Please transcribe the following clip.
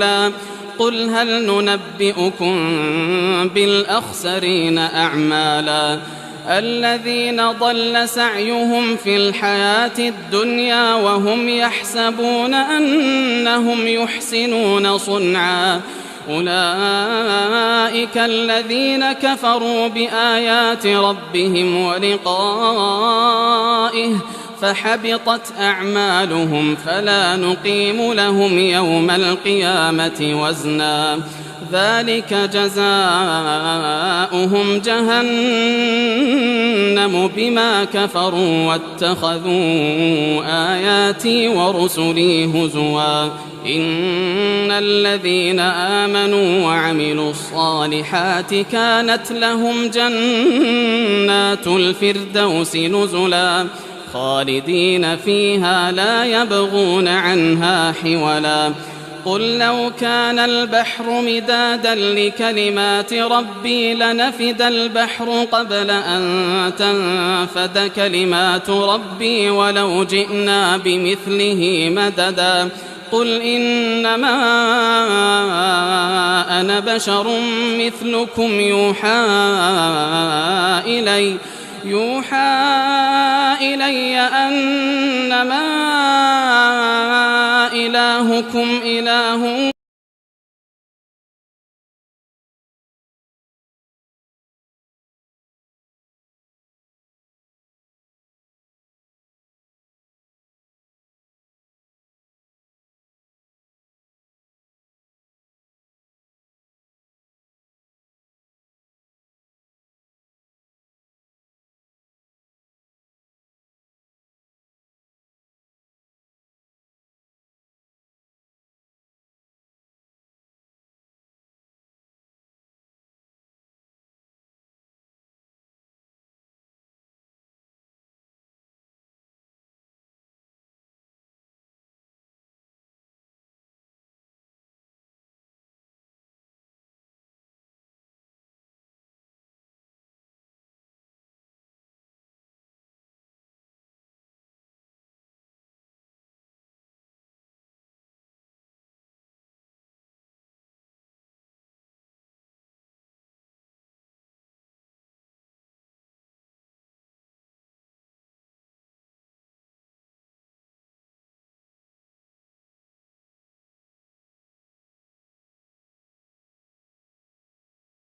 نزلا قل هل ننبئكم بالأخسرين أعمالا الذين ضل سعيهم في الحياة الدنيا وهم يحسبون أنهم يحسنون صنعا أولئك الذين كفروا بآيات ربهم ولقائه فحبطت أعمالهم فلا نقيم لهم يوم القيامة وزنا ذلك جزاؤهم جهنم بما كفروا واتخذوا آياتي ورسلي هزوا إن الذين آمنوا وعملوا الصالحات كانت لهم جنات الفردوس نزلا خالدين فيها لا يبغون عنها حولا قل لو كان البحر مدادا لكلمات ربي لنفد البحر قبل أن تنفد كلمات ربي ولو جئنا بمثله مددا قل إنما أنا بشر مثلكم يوحى إلي أنما إلهكم إله